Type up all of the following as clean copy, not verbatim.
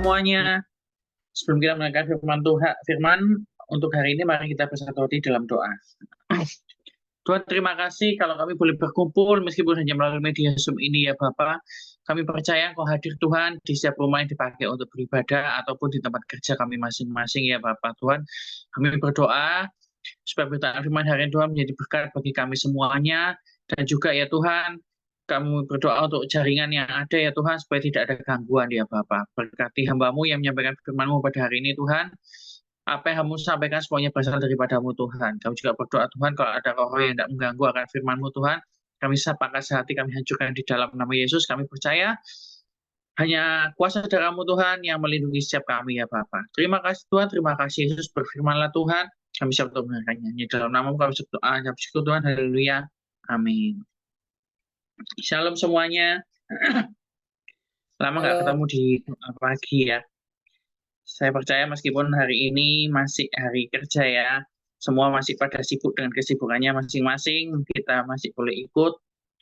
semuanya. Sebelum kita mendengarkan firman untuk hari ini, mari kita bersatu hati dalam doa. Tuhan, terima kasih kalau kami boleh berkumpul meskipun hanya melalui media Zoom ini ya Bapak. Kami percaya Engkau hadir Tuhan di setiap rumah yang dipakai untuk beribadah ataupun di tempat kerja kami masing-masing ya Bapak Tuhan. Kami berdoa supaya berita firman hari ini Tuhan menjadi berkat bagi kami semuanya, dan juga ya Tuhan kami berdoa untuk jaringan yang ada ya Tuhan supaya tidak ada gangguan ya Bapak. Berkati hamba-Mu yang menyampaikan firman-Mu pada hari ini Tuhan. Apa yang kamu sampaikan semuanya berasal daripadamu Tuhan. Kami juga berdoa Tuhan kalau ada roh yang tidak mengganggu akan firman-Mu Tuhan, kami sampaikan sehati, kami hancurkan di dalam nama Yesus. Kami percaya hanya kuasa darah-Mu Tuhan yang melindungi setiap kami ya Bapak. Terima kasih Tuhan, terima kasih Yesus, berfirmanlah Tuhan. Kami siap untuk mendengarkannya. Di dalam namamu kami berdoa, kami bersyukur Tuhan, haleluya, amin. Shalom semuanya. Lama nggak Halo, ketemu di pagi ya. Saya percaya meskipun hari ini masih hari kerja ya, semua masih pada sibuk dengan kesibukannya masing-masing, kita masih boleh ikut.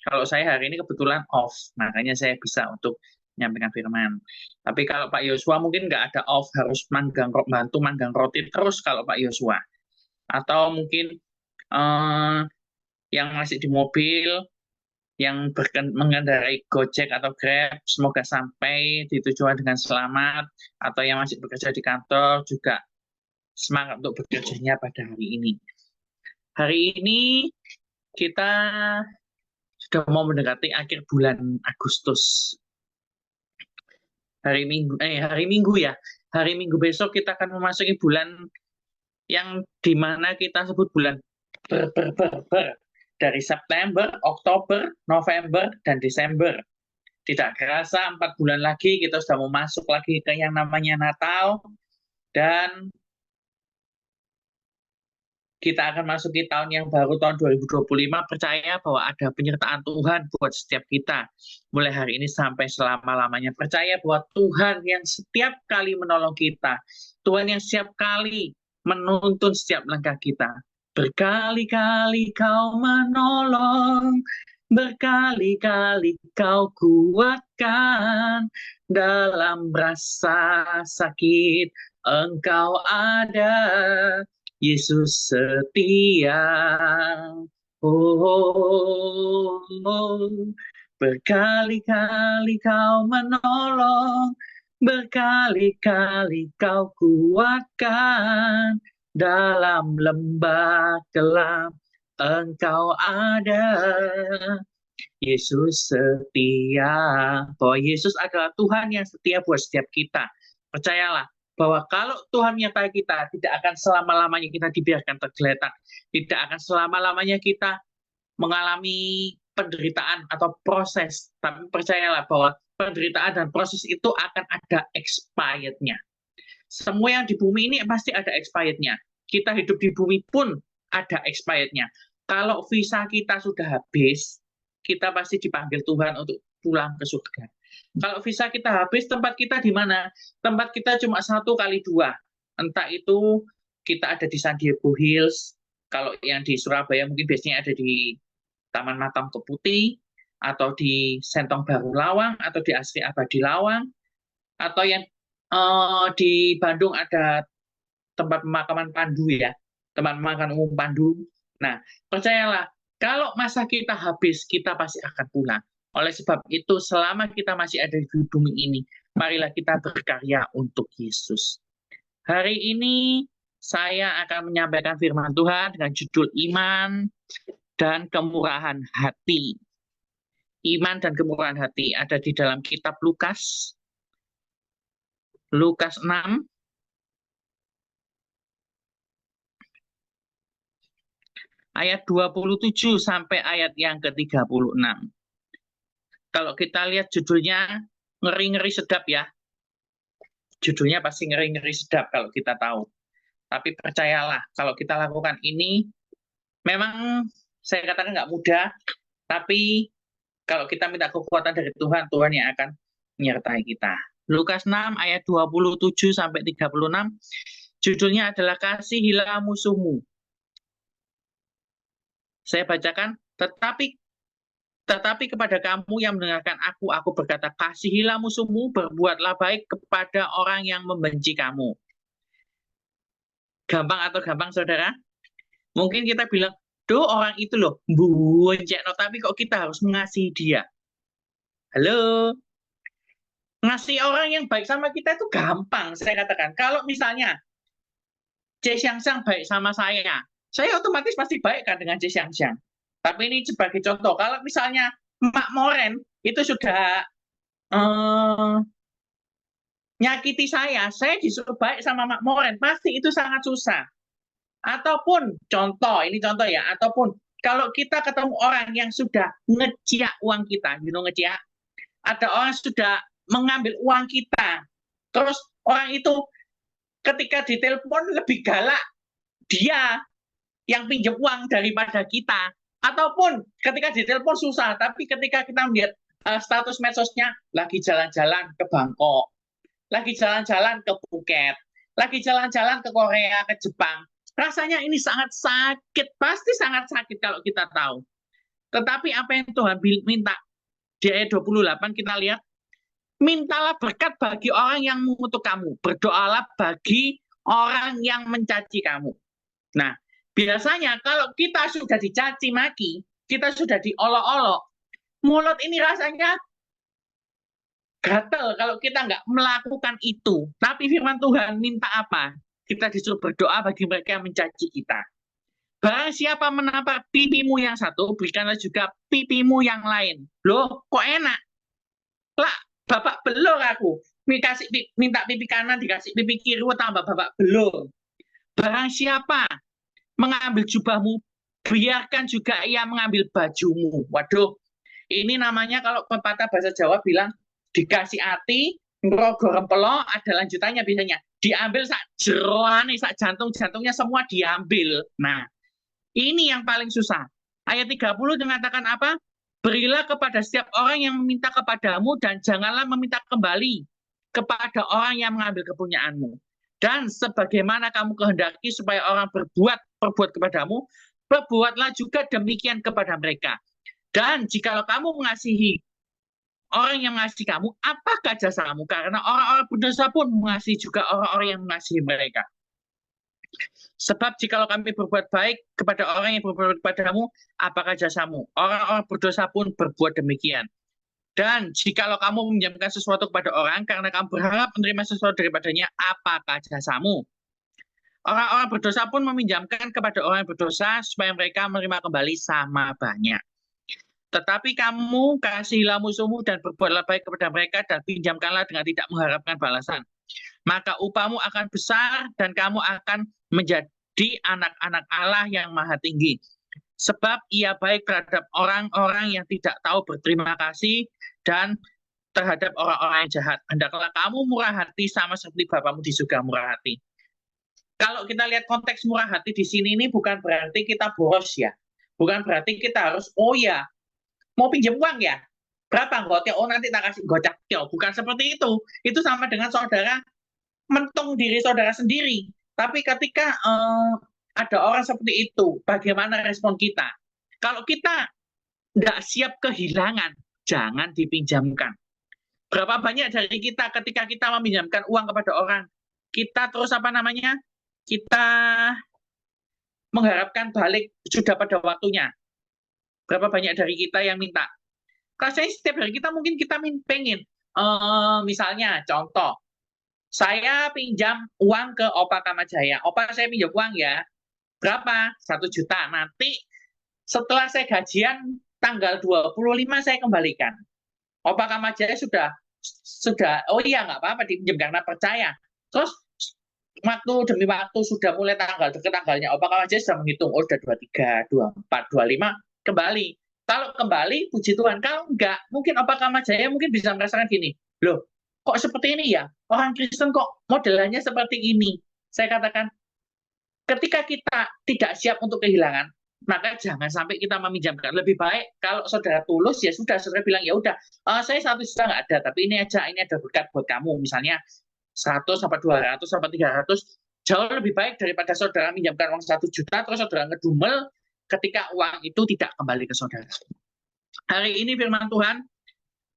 Kalau saya hari ini kebetulan off, makanya saya bisa untuk menyampaikan firman. Tapi kalau Pak Yosua mungkin nggak ada off, harus bantu manggang roti terus kalau Pak Yosua. Atau mungkin eh, yang masih di mobil, yang mengendarai Gojek atau Grab, semoga sampai di tujuan dengan selamat, atau yang masih bekerja di kantor juga semangat untuk bekerjanya pada hari ini. Hari ini kita sudah mau mendekati akhir bulan Agustus. Hari Minggu ya. Hari Minggu besok kita akan memasuki bulan yang dimana kita sebut bulan ber. Dari September, Oktober, November, dan Desember. Tidak kerasa 4 bulan lagi kita sudah mau masuk lagi ke yang namanya Natal, dan kita akan masuki tahun yang baru, tahun 2025. Percaya bahwa ada penyertaan Tuhan buat setiap kita mulai hari ini sampai selama-lamanya. Percaya bahwa Tuhan yang setiap kali menolong kita, Tuhan yang setiap kali menuntun setiap langkah kita. Berkali-kali kau menolong, berkali-kali kau kuatkan, dalam rasa sakit Engkau ada, Yesus setia. Oh, berkali-kali kau menolong, berkali-kali kau kuatkan, dalam lembah gelap Engkau ada, Yesus setia. Bahwa Yesus adalah Tuhan yang setia buat setiap kita. Percayalah bahwa kalau Tuhan menyertai kita, tidak akan selama-lamanya kita dibiarkan tergeletak. Tidak akan selama-lamanya kita mengalami penderitaan atau proses. Tapi percayalah bahwa penderitaan dan proses itu akan ada expired-nya. Semua yang di bumi ini pasti ada expired-nya. Kita hidup di bumi pun ada expired-nya. Kalau visa kita sudah habis, kita pasti dipanggil Tuhan untuk pulang ke surga. Kalau visa kita habis, tempat kita di mana? Tempat kita cuma 1x2. Entah itu kita ada di San Diego Hills, kalau yang di Surabaya mungkin biasanya ada di Taman Makam Keputi, atau di Sentong Baru Lawang, atau di Asri Abadi Lawang, atau yang di Bandung ada tempat pemakaman Pandu ya, tempat pemakaman umum Pandu. Nah, percayalah, kalau masa kita habis, kita pasti akan pulang. Oleh sebab itu, selama kita masih ada di bumi ini, marilah kita berkarya untuk Yesus. Hari ini, saya akan menyampaikan firman Tuhan dengan judul Iman dan Kemurahan Hati. Iman dan kemurahan hati ada di dalam kitab Lukas 6, ayat 27 sampai ayat yang ke-36. Kalau kita lihat judulnya, ngeri-ngeri sedap ya. Judulnya pasti ngeri-ngeri sedap kalau kita tahu. Tapi percayalah, kalau kita lakukan ini, memang saya katakan nggak mudah, tapi kalau kita minta kekuatan dari Tuhan, Tuhan yang akan menyertai kita. Lukas 6 ayat 27 sampai 36, judulnya adalah Kasihilah Musuhmu. Saya bacakan, tetapi Tetapi kepada kamu yang mendengarkan aku berkata, kasihilah musuhmu, berbuatlah baik kepada orang yang membenci kamu. Gampang atau gampang, saudara? Mungkin kita bilang, duh orang itu loh, buncekno, tapi kok kita harus mengasihi dia? Halo? Ngasih orang yang baik sama kita itu gampang, saya katakan. Kalau misalnya, C Xiang baik sama saya otomatis pasti baik kan dengan C Xiang. Tapi ini sebagai contoh, kalau misalnya Mak Moren itu sudah nyakiti saya disuruh baik sama Mak Moren, pasti itu sangat susah. Ataupun ini contoh ya, ataupun kalau kita ketemu orang yang sudah ngeciak uang kita, ngeciak, ada orang sudah mengambil uang kita, terus orang itu ketika ditelepon lebih galak dia yang pinjam uang daripada kita, ataupun ketika ditelepon susah, tapi ketika kita melihat status medsosnya lagi jalan-jalan ke Bangkok, lagi jalan-jalan ke Phuket, lagi jalan-jalan ke Korea, ke Jepang. Rasanya ini sangat sakit, pasti sangat sakit kalau kita tahu. Tetapi apa yang Tuhan minta di ayat 28 kita lihat, mintalah berkat bagi orang yang mengutuk kamu, berdoalah bagi orang yang mencaci kamu. Nah, biasanya kalau kita sudah dicaci maki, kita sudah diolok-olok, mulut ini rasanya gatel kalau kita nggak melakukan itu. Tapi firman Tuhan minta apa? Kita disuruh berdoa bagi mereka yang mencaci kita. Barang siapa menampar pipimu yang satu, berikanlah juga pipimu yang lain. Loh, kok enak? Lah, bapak belur aku. Minta pipi kanan, dikasih pipi kiri, tambah bapak belur. Barang siapa mengambil jubahmu, biarkan juga ia mengambil bajumu. Waduh, ini namanya kalau pepatah bahasa Jawa bilang, dikasih hati, ngerogo rempelo, ada lanjutannya biasanya. Diambil sak jeroane, sak jantung-jantungnya semua diambil. Nah, ini yang paling susah. Ayat 30 mengatakan apa? Berilah kepada setiap orang yang meminta kepadamu dan janganlah meminta kembali kepada orang yang mengambil kepunyaanmu. Dan sebagaimana kamu kehendaki supaya orang berbuat kepadamu, berbuatlah juga demikian kepada mereka. Dan jikalau kamu mengasihi orang yang mengasihi kamu, apakah jasamu? Karena orang-orang berdosa pun mengasihi juga orang-orang yang mengasihi mereka. Sebab jikalau kami berbuat baik kepada orang yang berbuat kepadamu, apakah jasamu? Orang-orang berdosa pun berbuat demikian. Dan jikalau kamu meminjamkan sesuatu kepada orang, karena kamu berharap menerima sesuatu daripadanya, apakah jasamu? Orang-orang berdosa pun meminjamkan kepada orang yang berdosa, supaya mereka menerima kembali sama banyak. Tetapi kamu kasihilah musuhmu dan berbuatlah baik kepada mereka dan pinjamkanlah dengan tidak mengharapkan balasan. Maka upahmu akan besar dan kamu akan menjadi anak-anak Allah yang maha tinggi. Sebab ia baik terhadap orang-orang yang tidak tahu berterima kasih dan terhadap orang-orang yang jahat. Hendaklah kamu murah hati sama seperti Bapamu di surga murah hati. Kalau kita lihat konteks murah hati di sini ini bukan berarti kita boros ya. Bukan berarti kita harus, oh ya, mau pinjam uang ya? Berapa gocap? Oh nanti tak kasih gocap. Bukan seperti itu. Itu sama dengan saudara mentung diri saudara sendiri. Tapi ketika ada orang seperti itu, bagaimana respon kita? Kalau kita tidak siap kehilangan, jangan dipinjamkan. Berapa banyak dari kita ketika kita meminjamkan uang kepada orang, kita terus kita mengharapkan balik sudah pada waktunya. Berapa banyak dari kita yang minta? Rasanya setiap hari kita mungkin kita pengen. Misalnya contoh, saya pinjam uang ke Opa Kamajaya. Opa, saya pinjam uang ya. Berapa? 1 juta. Nanti setelah saya gajian tanggal 25 saya kembalikan. Opa Kamajaya sudah oh iya nggak apa-apa dipinjam karena percaya. Terus waktu demi waktu sudah mulai deket tanggalnya, Opa Kamajaya sudah menghitung, oh sudah 23, 24, 25 kembali. Kalau kembali, puji Tuhan. Kalau enggak, mungkin Opa Kamajaya mungkin bisa merasakan gini, loh, kok seperti ini ya? Orang Kristen kok modelannya seperti ini? Saya katakan, ketika kita tidak siap untuk kehilangan, maka jangan sampai kita meminjamkan. Lebih baik kalau saudara tulus, ya sudah, saudara bilang, ya udah, saya 1 juta nggak ada, tapi ini ada berkat buat kamu. Misalnya 100 sampai 200 sampai 300, jauh lebih baik daripada saudara minjamkan uang 1 juta, terus saudara ngedumel ketika uang itu tidak kembali ke saudara. hari ini firman Tuhan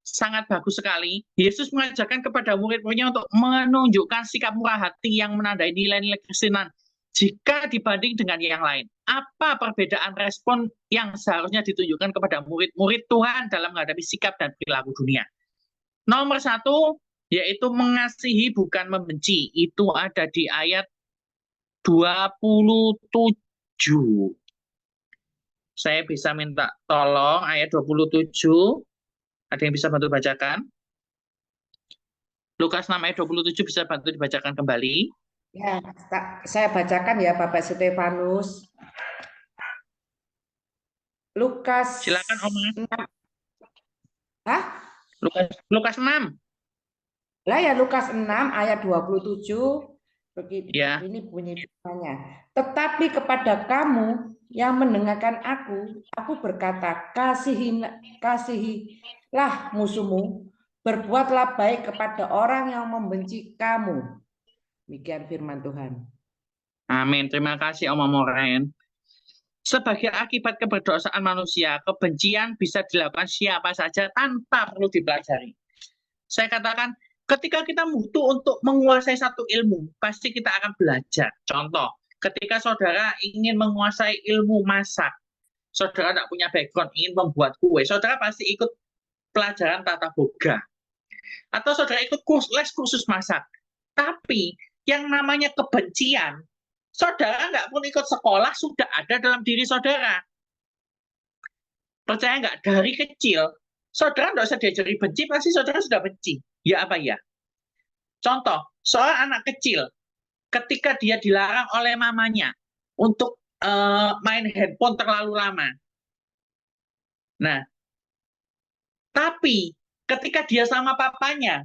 sangat bagus sekali. Yesus mengajarkan kepada murid-muridnya untuk menunjukkan sikap murah hati yang menandai nilai-nilai Kristenan jika dibanding dengan yang lain. Apa perbedaan respon yang seharusnya ditunjukkan kepada murid-murid Tuhan dalam menghadapi sikap dan perilaku dunia? Nomor satu, yaitu mengasihi bukan membenci. Itu ada di ayat 27. Saya bisa minta tolong ayat 27. Ada yang bisa bantu bacakan? Lukas 6 ayat 27 bisa bantu dibacakan kembali. Ya, saya bacakan ya Bapak Stefanus. Lukas. Silakan Om. Hah? Lukas 6. Lah ya Lukas 6 ayat 27 begitu. Ya. Ini bunyi firman-Nya. Tetapi kepada kamu yang mendengarkan aku berkata, kasihilah musuhmu, berbuatlah baik kepada orang yang membenci kamu. Demikian firman Tuhan. Amin. Terima kasih Om Moren. Sebagai akibat keberdosaan manusia, kebencian bisa dilakukan siapa saja tanpa perlu dipelajari. Saya katakan, ketika kita butuh untuk menguasai satu ilmu, pasti kita akan belajar. Contoh, ketika saudara ingin menguasai ilmu masak, saudara tidak punya background, ingin membuat kue, saudara pasti ikut pelajaran tata boga. Atau saudara ikut les khusus masak. Tapi yang namanya kebencian, saudara nggak pun ikut sekolah, sudah ada dalam diri saudara. Percaya nggak? Dari kecil, saudara nggak usah diajari benci, pasti saudara sudah benci. Ya apa ya? Contoh, seorang anak kecil, ketika dia dilarang oleh mamanya untuk main handphone terlalu lama. Nah, tapi ketika dia sama papanya,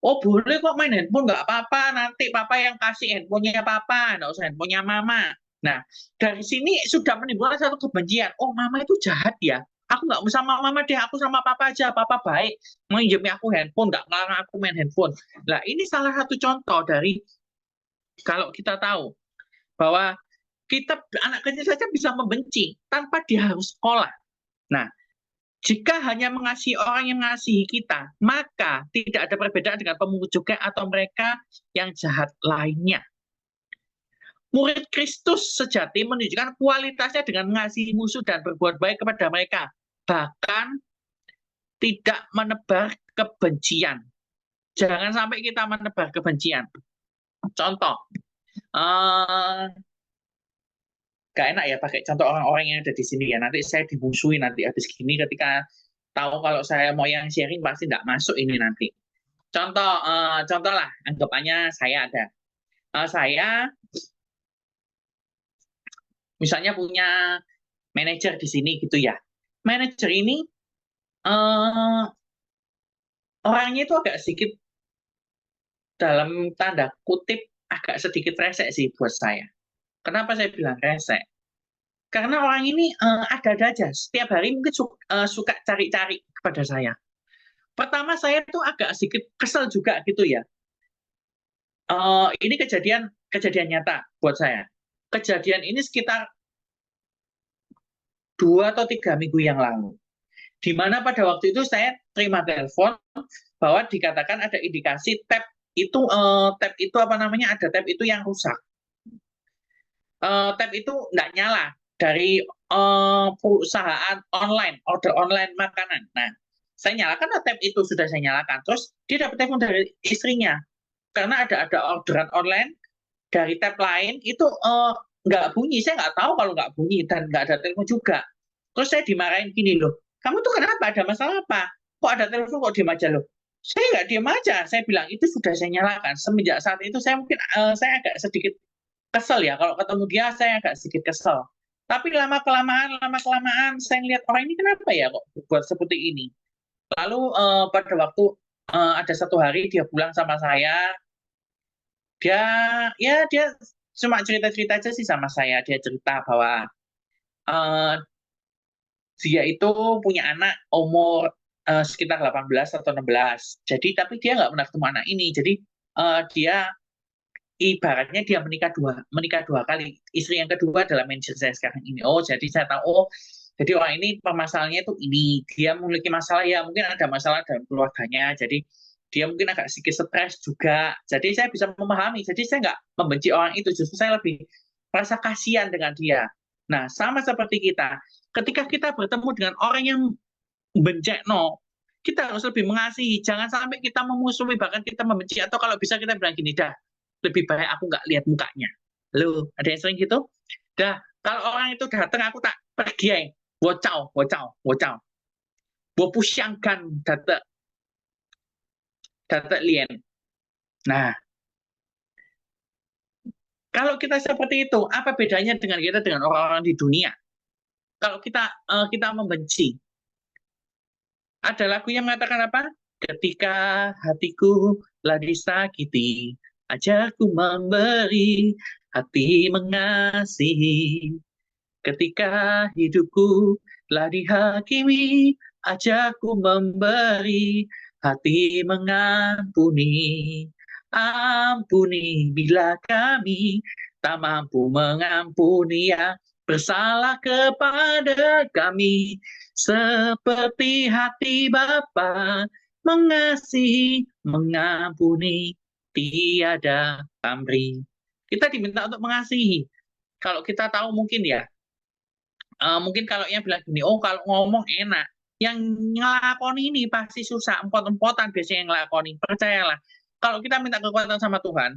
oh boleh kok main handphone, nggak apa-apa, nanti papa yang kasih handphonenya papa, nggak usah handphonenya mama. Nah, dari sini sudah menimbulkan satu kebencian. Oh, mama itu jahat ya. Aku nggak mau sama mama deh, aku sama papa aja. Papa baik, menginjami aku handphone, nggak ngelarang aku main handphone. Nah, ini salah satu contoh dari kalau kita tahu bahwa kita anak kecil saja bisa membenci tanpa dia harus sekolah. Nah, jika hanya mengasihi orang yang mengasihi kita, maka tidak ada perbedaan dengan pemungut cukai atau mereka yang jahat lainnya. Murid Kristus sejati menunjukkan kualitasnya dengan mengasihi musuh dan berbuat baik kepada mereka, bahkan tidak menebar kebencian. Jangan sampai kita menebar kebencian. Contoh, gak enak ya pakai contoh orang-orang yang ada di sini ya. Nanti saya dimusuhi nanti habis gini ketika tahu kalau saya mau yang sharing pasti tidak masuk ini nanti. Contoh lah, anggapannya saya ada. Saya misalnya punya manajer di sini gitu ya. Manajer ini orangnya itu agak sedikit dalam tanda kutip agak sedikit resek sih buat saya. Kenapa saya bilang resek? Karena orang ini ada-ada aja. Setiap hari mungkin suka cari-cari kepada saya. Pertama saya tuh agak sedikit kesel juga gitu ya. Ini kejadian nyata buat saya. Kejadian ini sekitar 2 atau 3 minggu yang lalu. Di mana pada waktu itu saya terima telepon bahwa dikatakan ada indikasi tab itu ada tab itu yang rusak. Tab itu nggak nyala dari perusahaan online, order online makanan. Nah, saya nyalakan tab itu sudah saya nyalakan. Terus dia dapat telepon dari istrinya karena ada orderan online dari tab lain itu nggak bunyi. Saya nggak tahu kalau nggak bunyi dan nggak ada telepon juga. Terus saya dimarahin gini loh, kamu tuh kenapa? Ada masalah apa? Kok ada telepon kok diem aja loh? Saya nggak diem aja. Saya bilang itu sudah saya nyalakan. Semenjak saat itu saya mungkin saya agak sedikit kesel ya. Kalau ketemu dia saya agak sedikit kesel. Tapi lama kelamaan saya lihat orang ini kenapa ya kok buat seperti ini. Lalu pada waktu ada satu hari dia pulang sama saya, dia cuma cerita-cerita aja sih sama saya. Dia cerita bahwa dia itu punya anak umur sekitar 18 atau 16. Jadi tapi dia nggak pernah ketemu anak ini. Jadi dia ibaratnya dia menikah dua kali. Istri yang kedua adalah manajer saya sekarang ini. Oh, jadi saya tahu Jadi orang ini permasalahannya itu ini, dia memiliki masalah ya, mungkin ada masalah dalam keluarganya, jadi dia mungkin agak sedikit stres juga. Jadi saya bisa memahami, jadi saya nggak membenci orang itu, justru saya lebih merasa kasihan dengan dia. Nah, sama seperti kita, ketika kita bertemu dengan orang yang bencekno, kita harus lebih mengasihi, jangan sampai kita memusuhi, bahkan kita membenci, atau kalau bisa kita bilang gini, dah, lebih baik aku nggak lihat mukanya. Loh, ada yang sering gitu? Dah, kalau orang itu datang, aku tak pergi ya. Wocau, wocau, wocau. Wo pusyangkan data data lien. Nah, kalau kita seperti itu, apa bedanya dengan kita dengan orang-orang di dunia? Kalau kita membenci, ada lagu yang mengatakan apa? Ketika hatiku lah disakiti, ajarku memberi, hati mengasihi. Ketika hidupku telah dihakimi, ajarku memberi, hati mengampuni. Ampuni bila kami tak mampu mengampuni yang bersalah kepada kami. Seperti hati Bapa mengasihi, mengampuni, tiada pamrih. Kita diminta untuk mengasihi. Kalau kita tahu mungkin ya, mungkin kalau yang bilang gini, oh kalau ngomong enak, yang ngelakoni ini pasti susah, empot-empotan biasanya yang ngelakoni. Percayalah, kalau kita minta kekuatan sama Tuhan,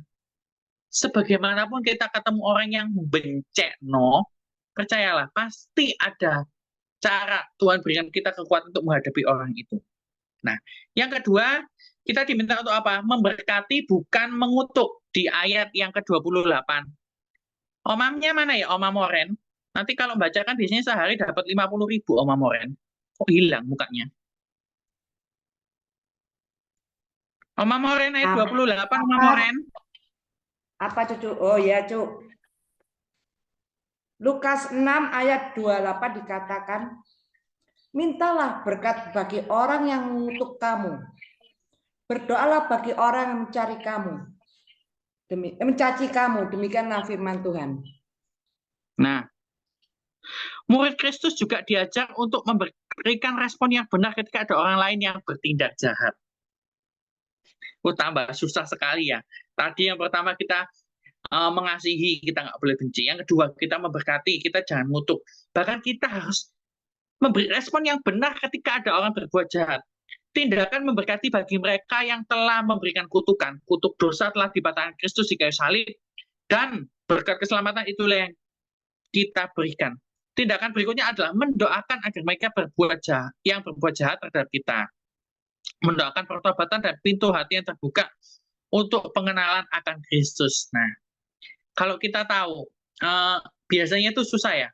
sebagaimanapun kita ketemu orang yang bencek, no, percayalah, pasti ada cara Tuhan berikan kita kekuatan untuk menghadapi orang itu. Nah, yang kedua, kita diminta untuk apa? Memberkati bukan mengutuk di ayat yang ke-28. Omamnya mana ya, Oma Moren? Nanti kalau bacakan biasanya sehari dapat 50.000 Oma Moren. Kok hilang mukanya? Oma Moren ayat 28, Oma Moren. Apa cucu? Oh ya, Cuk. Lukas 6 ayat 28 dikatakan, mintalah berkat bagi orang yang mengutuk kamu. Berdoalah bagi orang yang mencari kamu. Mencaci kamu. Demikianlah firman Tuhan. Nah, murid Kristus juga diajar untuk memberikan respon yang benar ketika ada orang lain yang bertindak jahat. Tambah susah sekali ya. Tadi yang pertama kita mengasihi, kita nggak boleh benci. Yang kedua, kita memberkati, kita jangan ngutuk. Bahkan kita harus memberi respon yang benar ketika ada orang berbuat jahat. Tindakan memberkati bagi mereka yang telah memberikan kutukan. Kutuk dosa telah dipatahkan Kristus di kayu salib. Dan berkat keselamatan itulah yang kita berikan. Tindakan berikutnya adalah mendoakan agar mereka berbuat jahat, yang berbuat jahat terhadap kita. Mendoakan pertobatan dan pintu hati yang terbuka untuk pengenalan akan Kristus. Nah, kalau kita tahu, biasanya itu susah ya,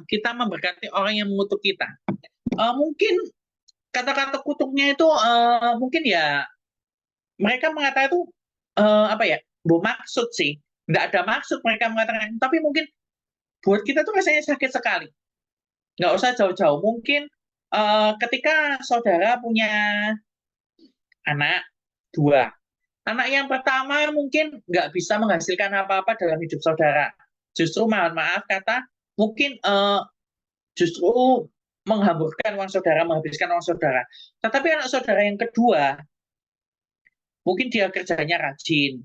kita memberkati orang yang mengutuk kita. Mungkin kata-kata kutuknya itu mungkin ya mereka mengatakan itu apa ya, maksud sih, nggak ada maksud mereka mengatakan, tapi mungkin buat kita tuh rasanya sakit sekali. Nggak usah jauh-jauh, mungkin ketika saudara punya anak dua, anak yang pertama mungkin nggak bisa menghasilkan apa-apa dalam hidup saudara. Justru mohon maaf kata, mungkin justru menghamburkan uang saudara, menghabiskan uang saudara. Tetapi anak saudara yang kedua, mungkin dia kerjanya rajin,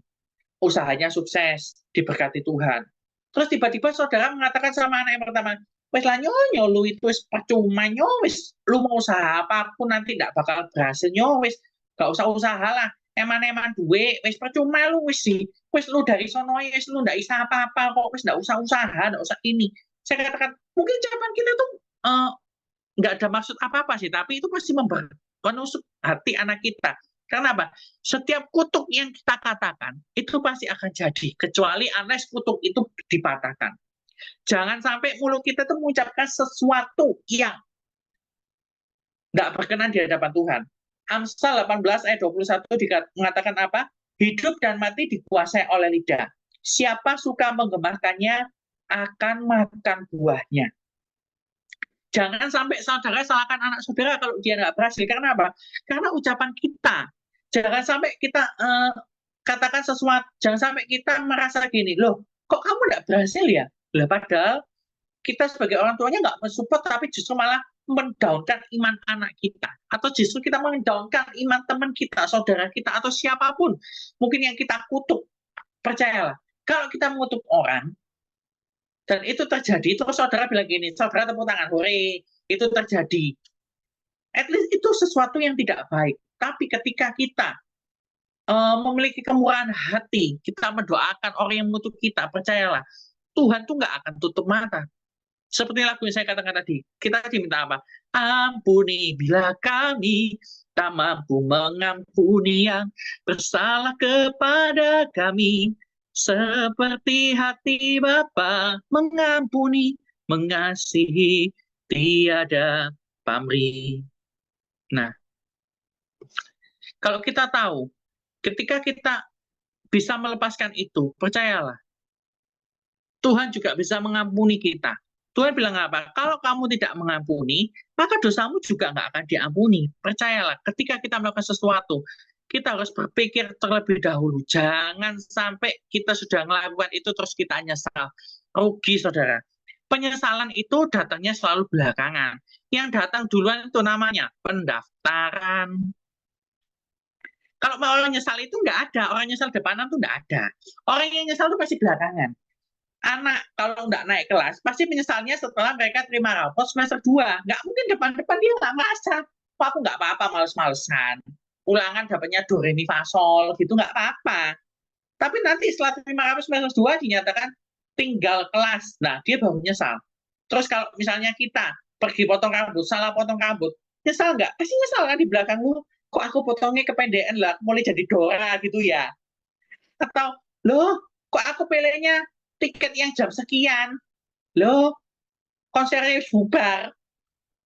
usahanya sukses, diberkati Tuhan. Terus tiba-tiba saudara mengatakan sama anak yang pertama, wes lah nyonyo, lu itu percuma nyowes, lu mau usaha apapun nanti tidak bakal berhasil nyowes, gak usah usaha lah, eman-eman duit, wes percuma lu wes sih, wes lu dari sono wes lu ndak bisa apa-apa kok, wes ndak usah usaha, ndak usah ini. Saya katakan mungkin ucapan kita tuh nggak ada maksud apa-apa sih, tapi itu pasti menusuk hati anak kita. Karena apa? Setiap kutuk yang kita katakan itu pasti akan jadi, kecuali unless kutuk itu dipatahkan. Jangan sampai mulut kita tuh mengucapkan sesuatu yang nggak berkenan di hadapan Tuhan. Amsal 18 ayat 21 mengatakan apa? Hidup dan mati dikuasai oleh lidah. Siapa suka menggemarkannya akan makan buahnya. Jangan sampai saudara salahkan anak saudara kalau dia nggak berhasil. Karena apa? Karena ucapan kita. Jangan sampai kita katakan sesuatu. Jangan sampai kita merasa gini, loh, kok kamu nggak berhasil ya? Lah padahal kita sebagai orang tuanya nggak mensupport, tapi justru malah mendownkan iman anak kita, atau justru kita mendownkan iman teman kita, saudara kita, atau siapapun mungkin yang kita kutuk. Percayalah, kalau kita mengutuk orang dan itu terjadi, terus saudara bilang gini, saudara tepuk tangan, hore, itu terjadi. At least itu sesuatu yang tidak baik. Tapi ketika kita memiliki kemurahan hati, kita mendoakan orang yang mengutuk kita, percayalah, Tuhan tuh nggak akan tutup mata. Seperti lagu yang saya katakan tadi, kita diminta apa? Ampuni bila kami tak mampu mengampuni yang bersalah kepada kami, seperti hati Bapa mengampuni, mengasihi, tiada pamrih. Nah, kalau kita tahu, ketika kita bisa melepaskan itu, percayalah, Tuhan juga bisa mengampuni kita. Tuhan bilang apa? Kalau kamu tidak mengampuni, maka dosamu juga nggak akan diampuni. Percayalah, ketika kita melakukan sesuatu, kita harus berpikir terlebih dahulu. Jangan sampai kita sudah melakukan itu terus kita nyesal. Rugi, saudara. Penyesalan itu datangnya selalu belakangan. Yang datang duluan itu namanya pendaftaran. Kalau orang nyesal itu nggak ada. Orang nyesal depanan itu nggak ada. Orang yang nyesal itu pasti belakangan. Anak kalau nggak naik kelas, pasti menyesalnya setelah mereka terima rapot semester 2. Nggak mungkin depan-depan dia nggak merasa, aku nggak apa-apa, males-malesan. Ulangan dapatnya do, re, mi, fa, sol, gitu nggak apa-apa. Tapi nanti setelah terima rapot semester 2 dinyatakan tinggal kelas. Nah, dia baru menyesal. Terus kalau misalnya kita pergi potong rambut, salah potong rambut, nyesal nggak? Pasti nyesal kan di belakangmu. Kok aku potongnya kependekan lah, mulai jadi Dora gitu ya. Atau, loh, kok aku pilihnya tiket yang jam sekian, loh konsernya bubar,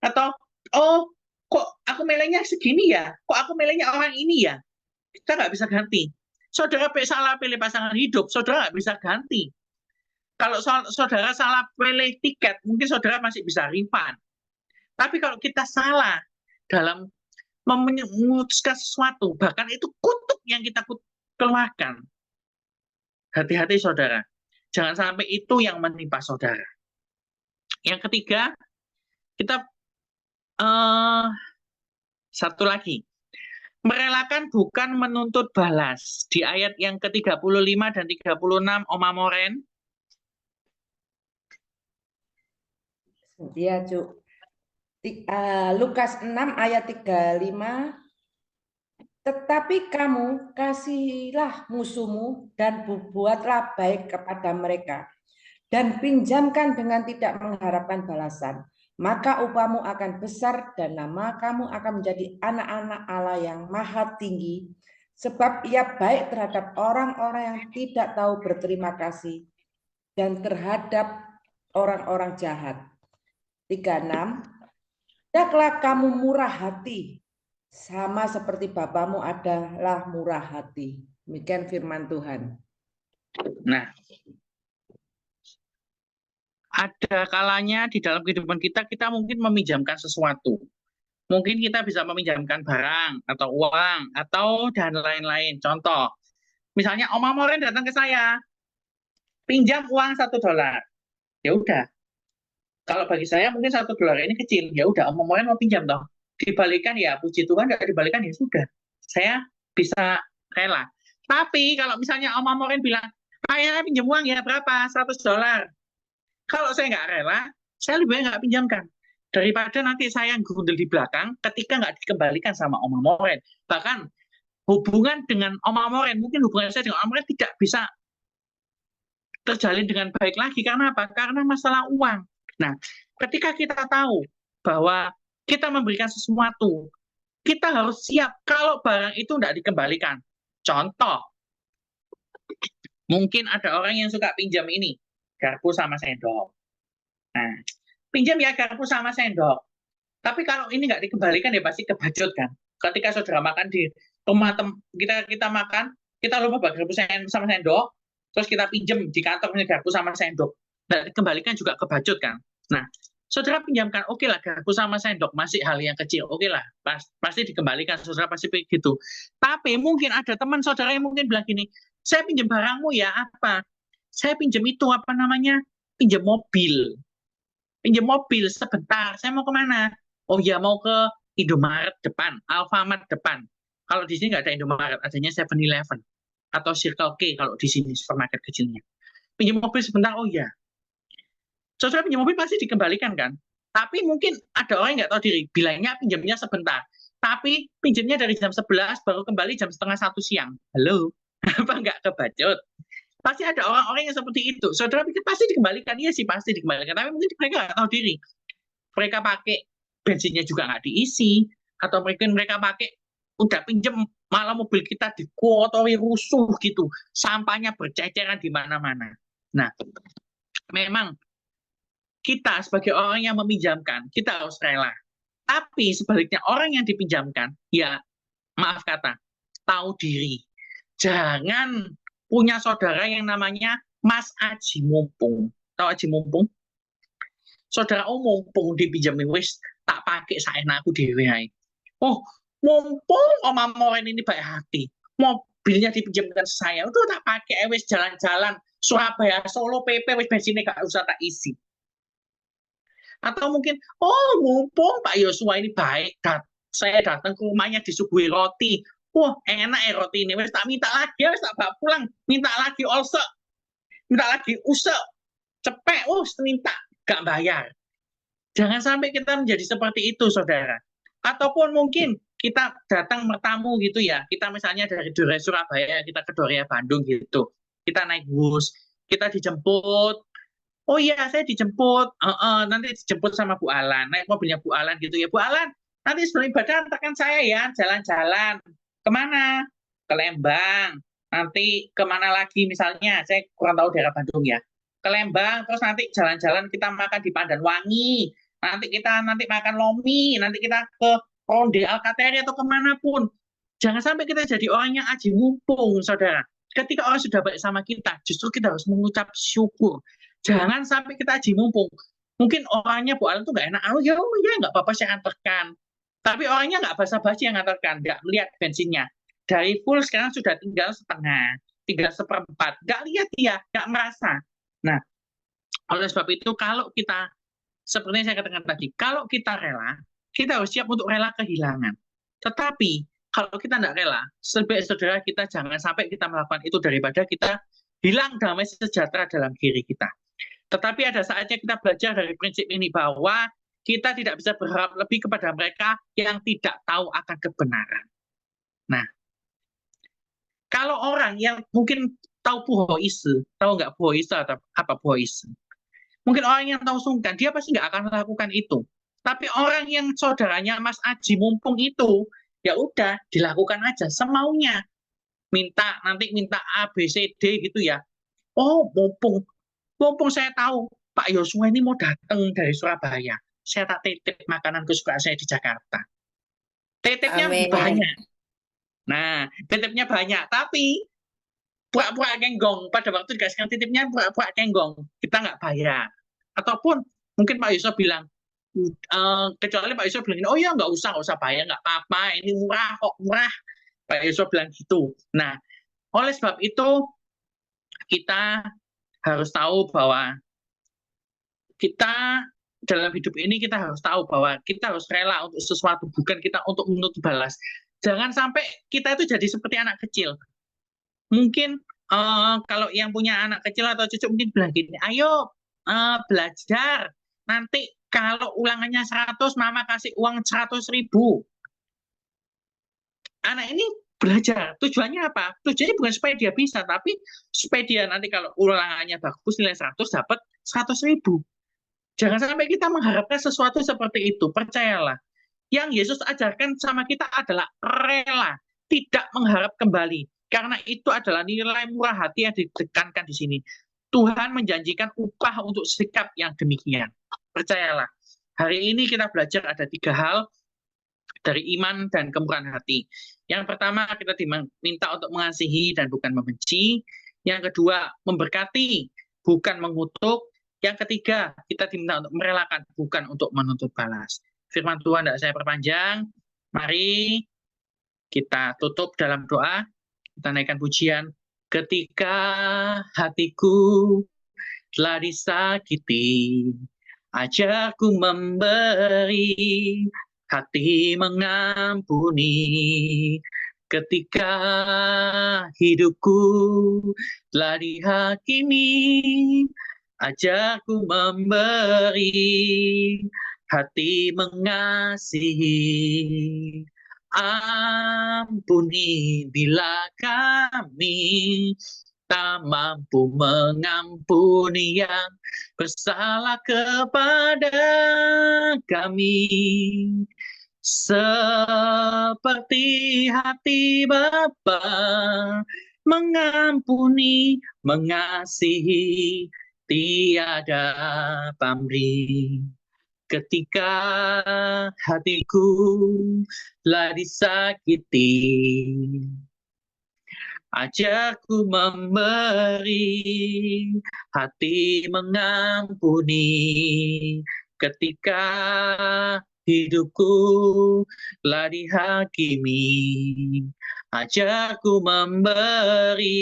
atau oh kok aku milihnya segini ya, kok aku milihnya orang ini ya, kita nggak bisa ganti. Saudara salah pilih pasangan hidup, saudara nggak bisa ganti. Kalau saudara salah pilih tiket, mungkin saudara masih bisa refund. Tapi kalau kita salah dalam memutuskan sesuatu, bahkan itu kutuk yang kita keluarkan, hati-hati saudara. Jangan sampai itu yang menimpa saudara. Yang ketiga, kita satu lagi. Merelakan bukan menuntut balas. Di ayat yang ke-35 dan 36, Oma Moren. Ya, Cuk. Lukas 6 ayat 35. Tetapi kamu kasihilah musuhmu dan buatlah baik kepada mereka, dan pinjamkan dengan tidak mengharapkan balasan. Maka upahmu akan besar dan nama kamu akan menjadi anak-anak Allah yang maha tinggi, sebab ia baik terhadap orang-orang yang tidak tahu berterima kasih dan terhadap orang-orang jahat. 36. Hendaklah kamu murah hati, sama seperti Bapamu adalah murah hati. Demikian firman Tuhan. Nah, ada kalanya di dalam kehidupan kita mungkin meminjamkan sesuatu. Mungkin kita bisa meminjamkan barang atau uang atau dan lain-lain. Contoh, misalnya Oma Moren datang ke saya, pinjam uang $1. Ya udah. Kalau bagi saya mungkin $1 ini kecil. Ya udah, Oma Moren mau pinjam toh. Dibalikan ya, puji Tuhan, nggak dibalikan ya sudah. Saya bisa rela. Tapi kalau misalnya Oma Moren bilang, saya pinjam uang ya berapa? $100. Kalau saya nggak rela, saya lebih baik nggak pinjamkan. Daripada nanti saya gundul di belakang ketika nggak dikembalikan sama Oma Moren. Bahkan hubungan dengan Oma Moren, mungkin hubungan saya dengan Oma Moren tidak bisa terjalin dengan baik lagi. Karena apa? Karena masalah uang. Nah, ketika kita tahu bahwa kita memberikan sesuatu, kita harus siap kalau barang itu tidak dikembalikan. Contoh, mungkin ada orang yang suka pinjam ini, garpu sama sendok. Nah, pinjam ya garpu sama sendok. Tapi kalau ini nggak dikembalikan ya pasti kebacut kan. Ketika saudara makan di rumah kita makan, kita lupa bawa garpu sama sendok, terus kita pinjam di kantor garpu sama sendok. Dan dikembalikan juga kebacut kan. Nah, saudara pinjamkan, oke lah garpu sama sendok masih hal yang kecil, oke lah pasti dikembalikan, saudara pasti begitu. Tapi mungkin ada teman saudara yang mungkin bilang gini, saya pinjam barangmu ya apa? Saya pinjam itu apa namanya? Pinjam mobil. pinjam mobil sebentar, saya mau kemana? Oh ya, mau ke Indomaret depan, Alfamart depan. Kalau di sini nggak ada Indomaret, adanya 7-Eleven atau Circle K kalau di sini supermarket kecilnya. Pinjam mobil sebentar, oh ya. Saudara pinjam mobil pasti dikembalikan kan? Tapi mungkin ada orang yang nggak tahu diri, bilangnya pinjamnya sebentar. Tapi pinjamnya dari jam 11 baru kembali jam setengah 1 siang. Halo, apa nggak kebacut? Pasti ada orang-orang yang seperti itu. Saudara pikir pasti dikembalikan, iya sih pasti dikembalikan. Tapi mungkin mereka nggak tahu diri. Mereka pakai bensinnya juga nggak diisi, atau mungkin mereka pakai udah pinjem malah mobil kita dikotori rusuh gitu, sampahnya berceceran di mana-mana. Nah, memang kita sebagai orang yang meminjamkan, kita harus rela. Tapi sebaliknya orang yang dipinjamkan, ya maaf kata, tahu diri. Jangan punya saudara yang namanya Mas Aji Mumpung. Tahu Aji Mumpung? Saudara mumpung dipinjamin wis tak pakai saenakku dhewe ae. Oh, mumpung Oma Moren ini baik hati. Mobilnya dipinjamkan saya, udah tak pakai wis jalan-jalan Surabaya Solo PP wis bensinnya gak usah tak isi. Atau mungkin, oh mumpung Pak Yosua ini baik, saya datang ke rumahnya disuguhi roti. Wah, enak ya roti ini. Wes tak minta lagi, wes tak bawa pulang. Minta lagi olsek, minta lagi usek, cepet, minta, gak bayar. Jangan sampai kita menjadi seperti itu, saudara. Ataupun mungkin kita datang bertamu gitu ya. Kita misalnya dari Dore Surabaya, kita ke Dorea Bandung gitu. Kita naik bus, kita dijemput. Oh iya, saya dijemput. Nanti dijemput sama Bu Alan. Naik mobilnya Bu Alan gitu ya. Bu Alan, nanti sebelum ibadah antarkan saya ya, jalan-jalan. Kemana? Ke Lembang. Nanti kemana lagi misalnya? Saya kurang tahu daerah Bandung ya. Ke Lembang, terus nanti jalan-jalan kita makan di Pandanwangi. Nanti kita makan lomi. Nanti kita ke Ronde Alkateri atau kemanapun. Jangan sampai kita jadi orang yang aji mumpung, saudara. Ketika orang sudah baik sama kita, justru kita harus mengucap syukur. Jangan sampai kita aji mumpung. Mungkin orangnya Bu Alan tuh nggak enak. Oh ya nggak apa-apa saya antarkan. Tapi orangnya nggak basa-basi yang antarkan, nggak melihat bensinnya. Dari full sekarang sudah tinggal setengah, tinggal seperempat. Nggak lihat dia, nggak merasa. Nah, oleh sebab itu kalau kita, seperti yang saya katakan tadi, kalau kita rela, kita harus siap untuk rela kehilangan. Tetapi kalau kita tidak rela, sebaik saudara kita jangan sampai kita melakukan itu daripada kita hilang damai sejahtera dalam diri kita. Tetapi ada saatnya kita belajar dari prinsip ini bahwa kita tidak bisa berharap lebih kepada mereka yang tidak tahu akan kebenaran. Nah, kalau orang yang mungkin tahu puhoise, tahu nggak puhoise atau apa puhoise? Mungkin orang yang tahu sungkan, dia pasti nggak akan melakukan itu. Tapi orang yang saudaranya Mas Aji mumpung itu, ya udah dilakukan aja semaunya. Nanti minta A, B, C, D gitu ya. Oh, mumpung saya tahu Pak Yosua ini mau datang dari Surabaya, saya tak titip makanan kesukaan saya di Jakarta. Titipnya banyak. Nah, titipnya banyak, tapi pura-pura kenggong. Pada waktu dikasihkan titipnya pura-pura kenggong. Kita nggak bayar. Ataupun mungkin Pak Yosua bilang, kecuali Pak Yosua bilang, oh ya nggak usah bayar, nggak apa-apa, ini murah kok, murah. Pak Yosua bilang gitu. Nah, oleh sebab itu, kita harus tahu bahwa kita dalam hidup ini kita harus tahu bahwa kita harus rela untuk sesuatu, bukan kita untuk menuntut balas. Jangan sampai kita itu jadi seperti anak kecil. Mungkin kalau yang punya anak kecil atau cucu mungkin bilang gini, ayo belajar, nanti kalau ulangannya 100, mama kasih uang 100.000. Anak ini belajar. Tujuannya apa? Tujuannya bukan supaya dia bisa, tapi supaya dia nanti kalau ulangannya bagus, nilai 100, dapat 100.000. Jangan sampai kita mengharapkan sesuatu seperti itu. Percayalah, yang Yesus ajarkan sama kita adalah rela, tidak mengharap kembali. Karena itu adalah nilai murah hati yang ditekankan di sini. Tuhan menjanjikan upah untuk sikap yang demikian. Percayalah, hari ini kita belajar ada 3 hal dari iman dan kemurahan hati. Yang pertama, kita diminta untuk mengasihi dan bukan membenci. Yang kedua, memberkati, bukan mengutuk. Yang ketiga, kita diminta untuk merelakan, bukan untuk menuntut balas. Firman Tuhan tidak saya perpanjang. Mari kita tutup dalam doa. Kita naikkan pujian. Ketika hatiku telah disakiti, Ajarku memberi, hati mengampuni, ketika hidupku telah dihakimi. Ajarku memberi, hati mengasihi. Ampuni bila kami tak mampu mengampuni yang bersalah kepada kami, seperti hati Bapa mengampuni, mengasihi, tiada pamrih. Ketika hatiku telah disakiti, ajarku memberi, hati mengampuni, ketika hidupku telah dihakimi. Ajarku memberi,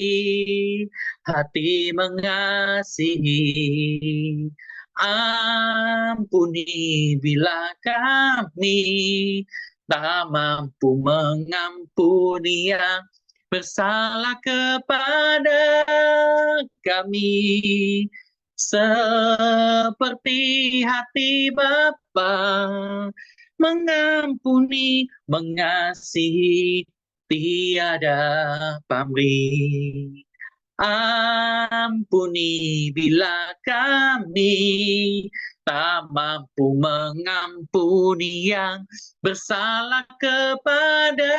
hati mengasihi. Ampuni bila kami tak mampu mengampuni yang bersalah kepada kami, seperti hati Bapa mengampuni, mengasihi, tiada pamrih. Ampuni bila kami tak mampu mengampuni yang bersalah kepada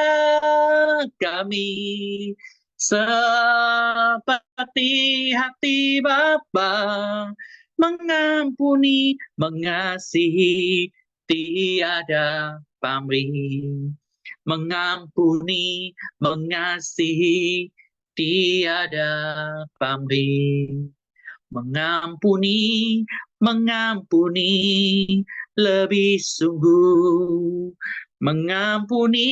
kami, seperti hati Bapa mengampuni, mengasihi, tiada pamrih. Mengampuni, mengasihi, tiada pamrih. Mengampuni, mengampuni, lebih sungguh. Mengampuni,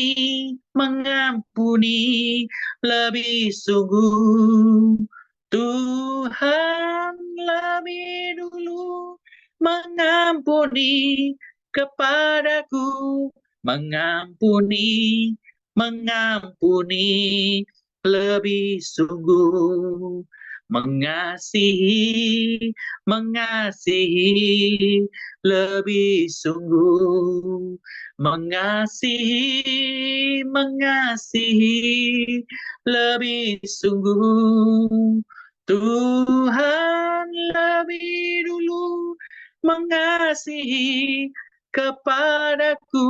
mengampuni, lebih sungguh. Tuhan lebih dulu mengampuni kepadaku, mengampuni, mengampuni, lebih sungguh. Mengasihi, mengasihi, lebih sungguh. Mengasihi, mengasihi, lebih sungguh. Tuhan lebih dulu mengasihi kepadaku,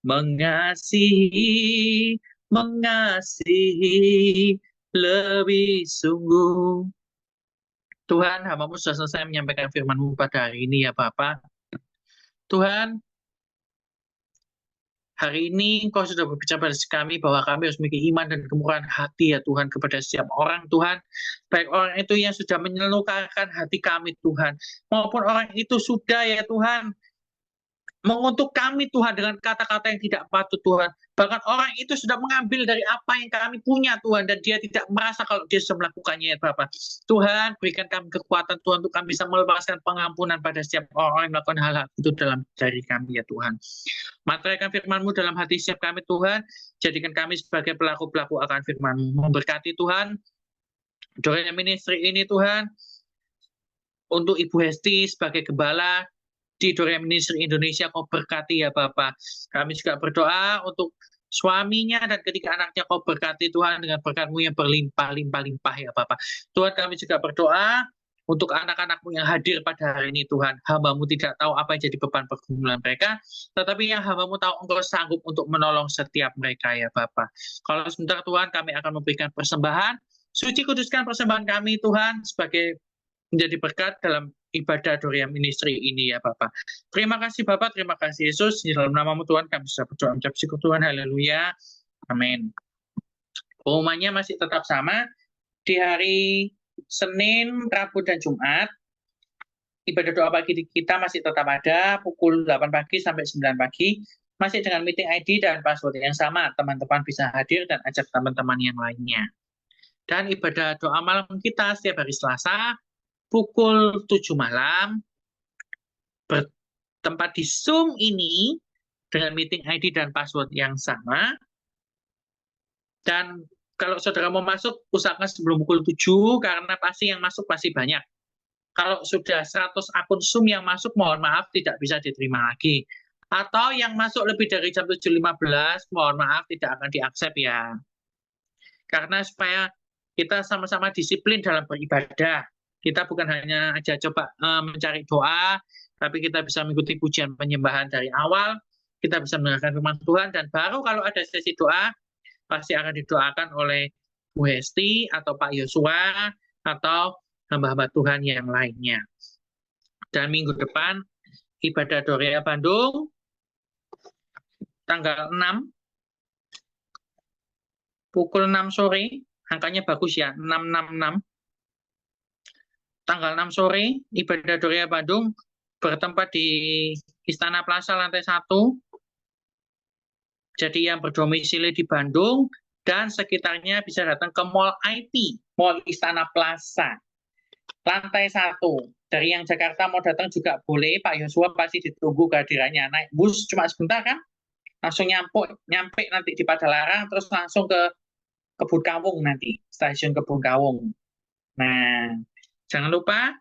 mengasihi, mengasihi, lebih sungguh. Tuhan, hamba-Mu sudah selesai menyampaikan firman-Mu pada hari ini ya Bapa. Tuhan, hari ini Engkau sudah berbicara pada kami bahwa kami harus memiliki iman dan kemurahan hati ya Tuhan kepada setiap orang Tuhan. Baik orang itu yang sudah menyelukarkan hati kami Tuhan, maupun orang itu sudah ya Tuhan mengutuk kami Tuhan dengan kata-kata yang tidak patut Tuhan. Bahkan orang itu sudah mengambil dari apa yang kami punya Tuhan, dan dia tidak merasa kalau dia sudah melakukannya ya Bapak. Tuhan, berikan kami kekuatan Tuhan untuk kami bisa melepaskan pengampunan pada setiap orang yang melakukan hal-hal itu dalam diri kami ya Tuhan. Materikan firman-Mu dalam hati setiap kami Tuhan, jadikan kami sebagai pelaku-pelaku akan firman-Mu. Memberkati Tuhan Dorea Ministry ini Tuhan, untuk Ibu Hesti sebagai gembala di Dorea Ministry Indonesia, Kau berkati ya Bapak. Kami juga berdoa untuk suaminya dan ketiga anaknya, Kau berkati Tuhan dengan berkat-Mu yang berlimpah-limpah ya Bapak. Tuhan, kami juga berdoa untuk anak-anak-Mu yang hadir pada hari ini Tuhan. Hamba-Mu tidak tahu apa yang jadi beban pergumulan mereka, tetapi yang Hamba-Mu tahu Engkau sanggup untuk menolong setiap mereka ya Bapak. Kalau sebentar Tuhan, kami akan memberikan persembahan. Suci kuduskan persembahan kami Tuhan sebagai menjadi berkat dalam ibadah Dorea Ministry ini ya Bapak. Terima kasih Bapak, terima kasih Yesus. Di dalam nama-Mu Tuhan kami bisa berdoa mengucap syukur Tuhan. Haleluya. Amin. Pengumumannya masih tetap sama. Di hari Senin, Rabu, dan Jumat, ibadah doa pagi kita masih tetap ada pukul 8 pagi sampai 9 pagi. Masih dengan meeting ID dan password yang sama. Teman-teman bisa hadir dan ajak teman-teman yang lainnya. Dan ibadah doa malam kita setiap hari Selasa, pukul 7 malam bertempat di Zoom ini dengan meeting ID dan password yang sama. Dan kalau saudara mau masuk, usahakan sebelum pukul 7, karena pasti yang masuk pasti banyak. Kalau sudah 100 akun Zoom yang masuk, mohon maaf, tidak bisa diterima lagi. Atau yang masuk lebih dari jam 7.15, mohon maaf, tidak akan diaksep ya. Karena supaya kita sama-sama disiplin dalam beribadah. Kita bukan hanya aja coba mencari doa, tapi kita bisa mengikuti pujian penyembahan dari awal, kita bisa mendengarkan firman Tuhan, dan baru kalau ada sesi doa, pasti akan didoakan oleh Bu Hesti atau Pak Yosua atau hamba-hamba Tuhan yang lainnya. Dan minggu depan ibadah Dorea Bandung tanggal 6 pukul 6 sore, angkanya bagus ya, 666. Tanggal 6 sore ibadah Dorea Bandung bertempat di Istana Plaza lantai 1. Jadi yang berdomisili di Bandung dan sekitarnya bisa datang ke Mall IT, Mall Istana Plaza, lantai 1. Dari yang Jakarta mau datang juga boleh, Pak Yosua pasti ditunggu kehadirannya. Naik bus cuma sebentar kan, langsung nyampe nanti di Padalarang, terus langsung ke Kebun Kawung nanti, stasiun Kebun Kawung. Nah, jangan lupa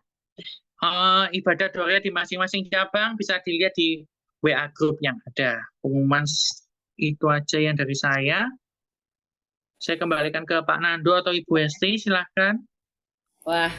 ibadah Dorea di masing-masing cabang bisa dilihat di WA Group yang ada. Pengumuman itu aja yang dari saya. Saya kembalikan ke Pak Nando atau Ibu Hesti, silahkan. Wah,